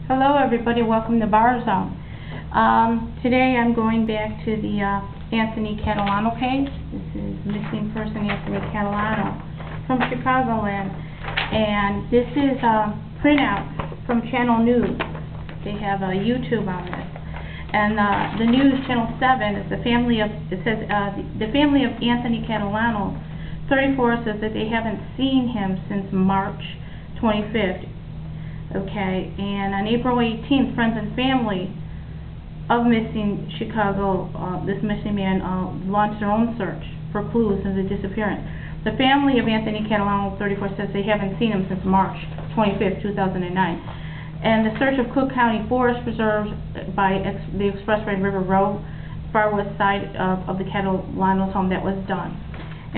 Hello everybody, welcome to Bar Zone. Today I'm going back to the Anthony Catalano page. This is Missing Person Anthony Catalano from Chicagoland. And this is a printout from Channel News. They have a YouTube on this. And the news, Channel 7, is the family of, it says, the family of Anthony Catalano, 34, says that they haven't seen him since March 25th. Okay, and on April 18th, friends and family of missing Chicago, this missing man, launched their own search for clues in the disappearance. The family of Anthony Catalano, 34, says they haven't seen him since March 25th, 2009. And the search of Cook County Forest Preserves by the Expressway River Road, far west side of the Catalano's home, that was done.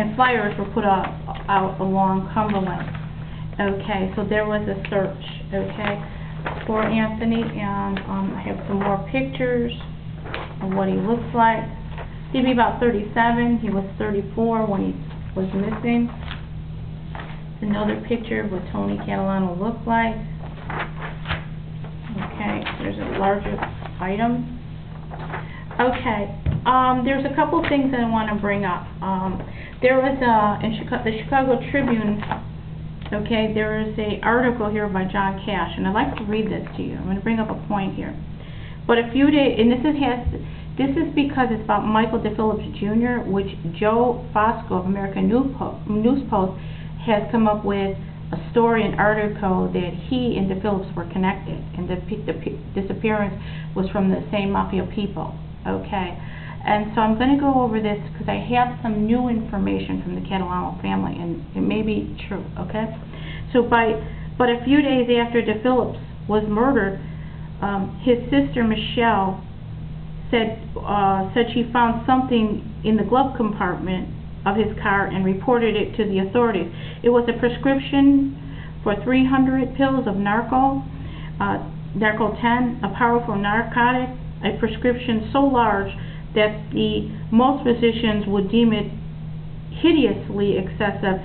And flyers were put out along Cumberland. Okay, so there was a search, okay, for Anthony, and I have some more pictures of what he looks like. He'd be about 37. He was 34 when he was missing. Another picture of what Tony Catalano looked like. Okay, there's a larger item. Okay, there's a couple things that I want to bring up. There was in the Chicago Tribune. Okay, there is an article here by John Cash, and I'd like to read this to you. I'm going to bring up a point here. But a few days, and this is because it's about Michael DePhillips Jr., which Joe Fosco of American News Post has come up with a story, an article that he and DePhillips were connected, and the disappearance was from the same mafia people. Okay, and so I'm going to go over this because I have some new information from the Catalano family, and it may be true. Okay, so but a few days after DePhillips was murdered, his sister Michelle said she found something in the glove compartment of his car and reported it to the authorities. It was a prescription for 300 pills of Narco 10, a powerful narcotic, a prescription so large that most physicians would deem it hideously excessive,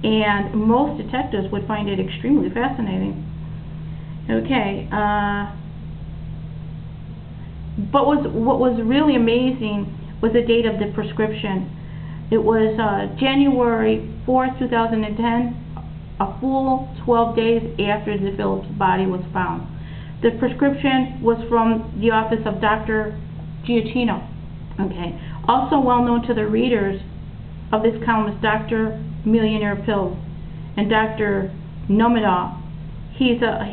and most detectives would find it extremely fascinating. Okay, but what was really amazing was the date of the prescription. It was January 4th, 2010, a full 12 days after DePhillips' body was found. The prescription was from the office of Dr. Giacchino. Okay. Also well known to the readers of this column is Dr. Millionaire Pills and Dr. Nomada. He's a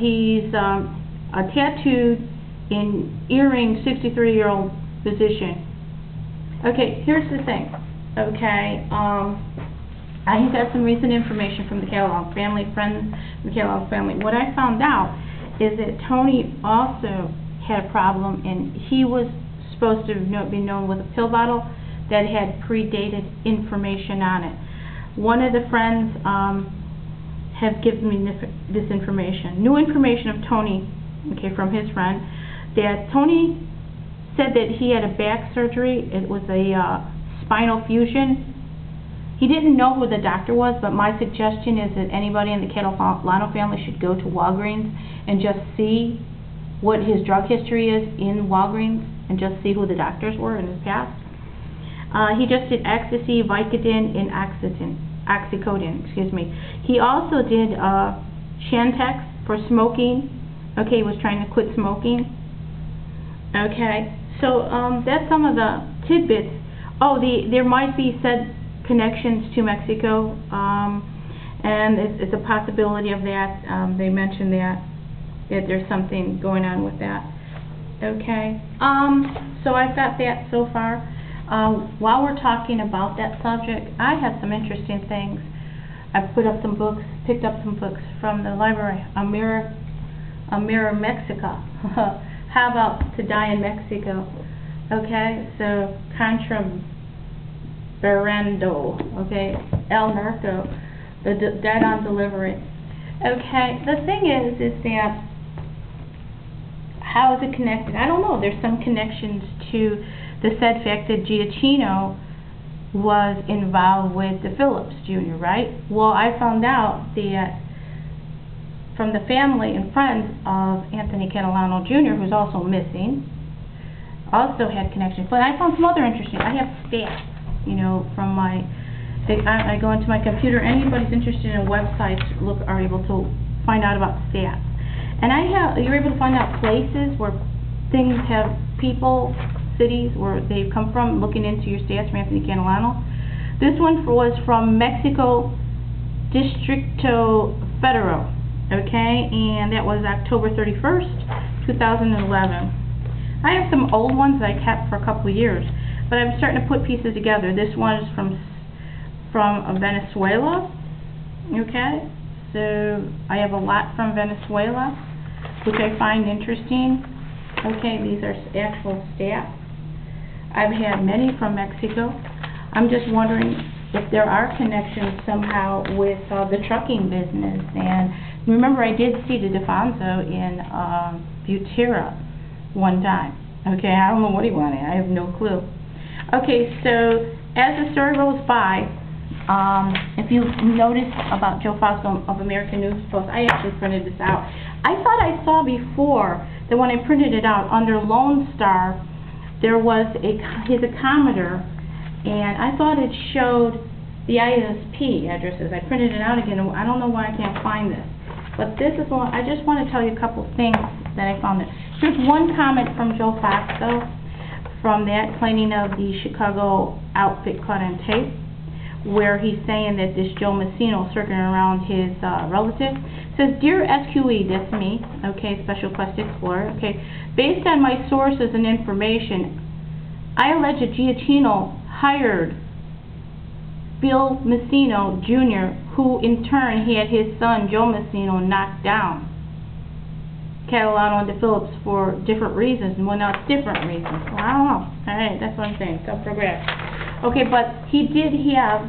tattooed in earring 63-year-old physician. Okay, here's the thing. Okay, I got some recent information from the Catalano family, friends from the Catalano family. What I found out is that Tony also had a problem, and he was supposed to be known with a pill bottle that had predated information on it. One of the friends have given me this information. New information of Tony, okay, from his friend, that Tony said that he had a back surgery. It was a spinal fusion. He didn't know who the doctor was, but my suggestion is that anybody in the Catalano family should go to Walgreens and just see what his drug history is in Walgreens, and just see who the doctors were in his past. He just did ecstasy, Vicodin, and oxycodone. Excuse me. He also did Chantix for smoking. Okay, he was trying to quit smoking. Okay, so that's some of the tidbits. Oh, there might be said connections to Mexico, and it's a possibility of that. They mentioned that there's something going on with that. Okay, so I've got that so far. While we're talking about that subject, I have some interesting things. I've picked up some books from the library. A Mirror Mexico. How about To Die in Mexico? Okay, so Contrabando, okay, El Narco, the Dead on Delivery. Okay, the thing is that, how is it connected? I don't know. There's some connections to the said fact that Giacchino was involved with DePhillips Jr., right? Well, I found out that from the family and friends of Anthony Catalano Jr., who's also missing, also had connections. But I found some other interesting. I have stats, you know, from my. I go into my computer. Anybody's interested in websites are able to find out about stats. And you're able to find out places where things have people, cities where they've come from, looking into your stats from Anthony Catalano. This one was from Mexico Distrito Federal, okay, and that was October 31st, 2011. I have some old ones that I kept for a couple of years, but I'm starting to put pieces together. This one is from Venezuela, okay, so I have a lot from Venezuela, which I find interesting. Okay, these are actual stats. I've had many from Mexico. I'm just wondering if there are connections somehow with the trucking business. And remember, I did see the DeFonso in Butera one time. Okay, I don't know what he wanted. I have no clue. Okay, so as the story rolls by, if you notice about Joe Fosco of American News Post, I actually printed this out. I thought I saw before that when I printed it out under Lone Star, there was his Commodore, and I thought it showed the ISP addresses. I printed it out again. I don't know why I can't find this, but this is one. I just want to tell you a couple things that I found there. Here's one comment from Joe Fosco from that claiming of the Chicago outfit caught on tape, where he's saying that this Joe Messino circling around his relative. Says, "Dear SQE," that's me, okay, Special Quest Explorer, okay, "based on my sources and information, I allege that Giacchino hired Bill Messino Jr., who in turn had his son Joe Messino knocked down Catalano and Phillips for different reasons." Well, now it's different reasons. Well, I don't know. Alright, that's what I'm saying. Self-progress. Okay, but he did have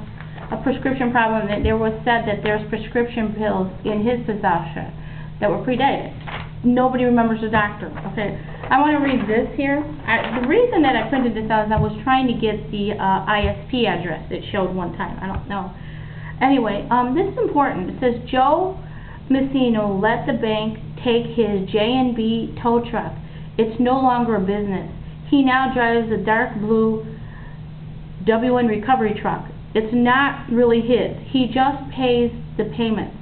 a prescription problem. That there was said that there's prescription pills in his possession that were predated. Nobody remembers the doctor. Okay, I want to read this here. The reason that I printed this out is I was trying to get the ISP address it showed one time. I don't know. Anyway, this is important. It says Joe Messino let the bank take his J&B tow truck. It's no longer a business. He now drives a dark blue WN recovery truck. It's not really his. He just pays the payments.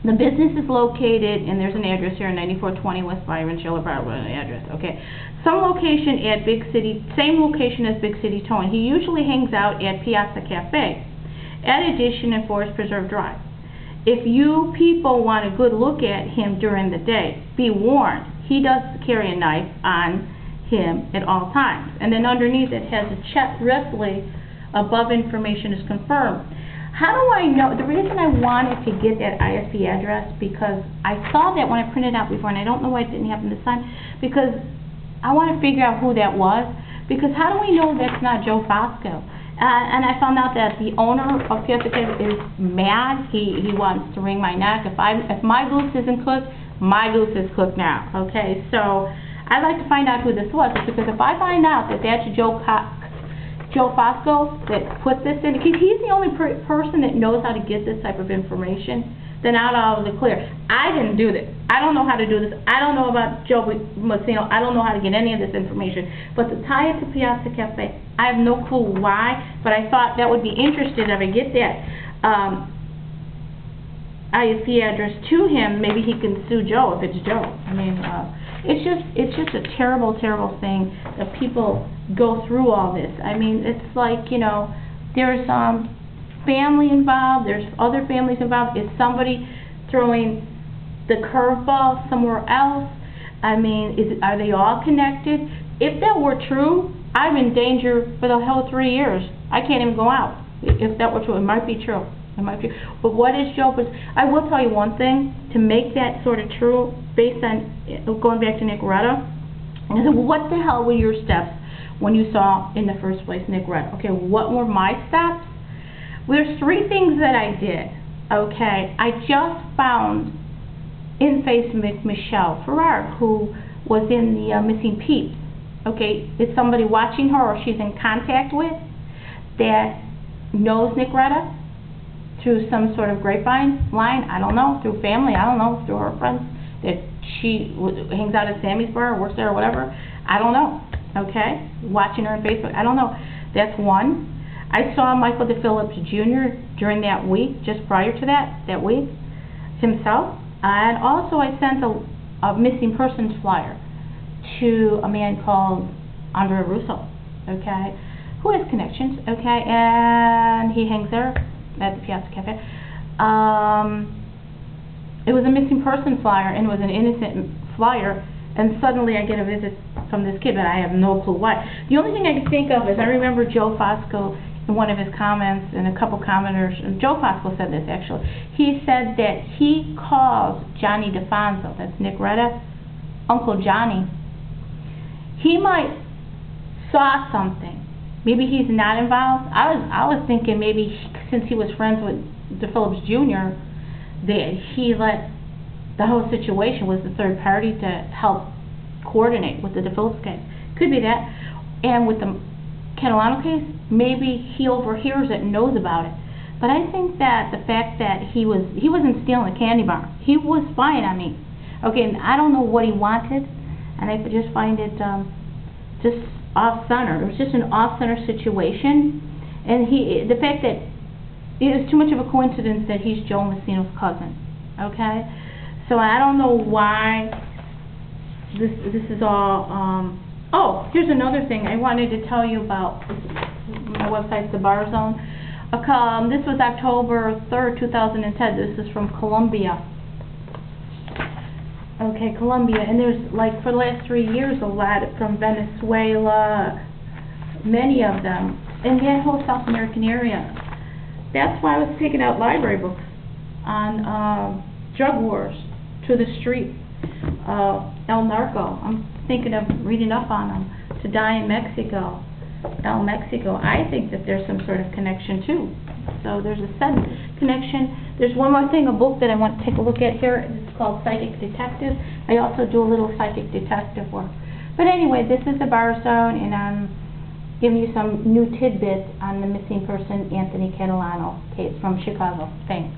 The business is located, and there's an address here, 9420 West Byron, Schiller Broadway address, okay. Same location as Big City Towing. He usually hangs out at Piazza Cafe, at Addition and Forest Preserve Drive. If you people want a good look at him during the day, be warned, he does carry a knife on him at all times. And then underneath it has a check wrestling above information is confirmed. How do I know? The reason I wanted to get that ISP address, because I saw that when I printed out before, and I don't know why it didn't happen this time, because I want to figure out who that was, because how do we know that's not Joe Fosco? And I found out that the owner of Piazza Cafe is mad. He wants to wring my neck. If my goose isn't cooked, my goose is cooked now. Okay, so I'd like to find out who this was, because if I find out that that's Joe Fosco that put this in, because he's the only person that knows how to get this type of information, then out of the clear. I didn't do this. I don't know how to do this. I don't know about Joe Messino. I don't know how to get any of this information. But to tie it to Piazza Cafe, I have no clue why, but I thought that would be interesting if I get that ISP address to him. Maybe he can sue Joe if it's Joe. I mean, it's just a terrible, terrible thing that people go through all this. I mean, it's like, you know, there's family involved, there's other families involved. Is somebody throwing the curveball somewhere else? I mean, are they all connected? If that were true, I'm in danger for the whole 3 years. I can't even go out. If that were true, it might be true. It might be. But what is Joe? I will tell you one thing, to make that sort of true, based on going back to Nicoretta, I said, well, what the hell were your steps when you saw in the first place Nicoretta? Okay, what were my steps? Well, there's 3 things that I did. Okay, I just found in Facebook Michelle Ferrer, who was in the Missing Peeps. Okay, it's somebody watching her or she's in contact with that knows Nicoretta through some sort of grapevine line, I don't know, through family, I don't know, through her friends, that she hangs out at Sammy's bar or works there or whatever, I don't know, okay? Watching her on Facebook, I don't know. That's one. I saw Michael DePhillips Jr. during that week, just prior to that week, himself. And also I sent a missing persons flyer to a man called Andre Russo, okay, who has connections, okay, and he hangs there at the Piazza Cafe. It was a missing person flyer, and it was an innocent flyer, and suddenly I get a visit from this kid, but I have no clue why. The only thing I can think of is I remember Joe Fosco in one of his comments, and a couple commenters, and Joe Fosco said this actually, he said that he calls Johnny DeFonso, that's Nick Retta, Uncle Johnny. He might saw something. Maybe he's not involved. I was thinking maybe since he was friends with DePhillips Jr., that he let the whole situation was the third party to help coordinate with the DePhillips case. Could be that. And with the Catalano case, maybe he overhears it and knows about it. But I think that the fact that he wasn't stealing a candy bar. He was spying on me. Okay, and I don't know what he wanted, and I just find it just off-center. It was just an off-center situation, and the fact that it was too much of a coincidence that he's Joe Messino's cousin. Okay, so I don't know why this is all. Oh, here's another thing I wanted to tell you about. My website's the Bar Zone. This was October 3rd, 2010. This is from Colombia. Okay, Colombia, and there's, like, for the last 3 years, a lot from Venezuela, many of them, in that whole South American area. That's why I was taking out library books on drug wars to the street, El Narco. I'm thinking of reading up on them. To Die in Mexico, El Mexico. I think that there's some sort of connection, too. So there's a sudden connection. There's one more thing, a book that I want to take a look at here. It's called Psychic Detective. I also do a little psychic detective work. But anyway, this is the Bar Zone, and I'm giving you some new tidbits on the missing person Anthony Catalano case from Chicago. Thanks.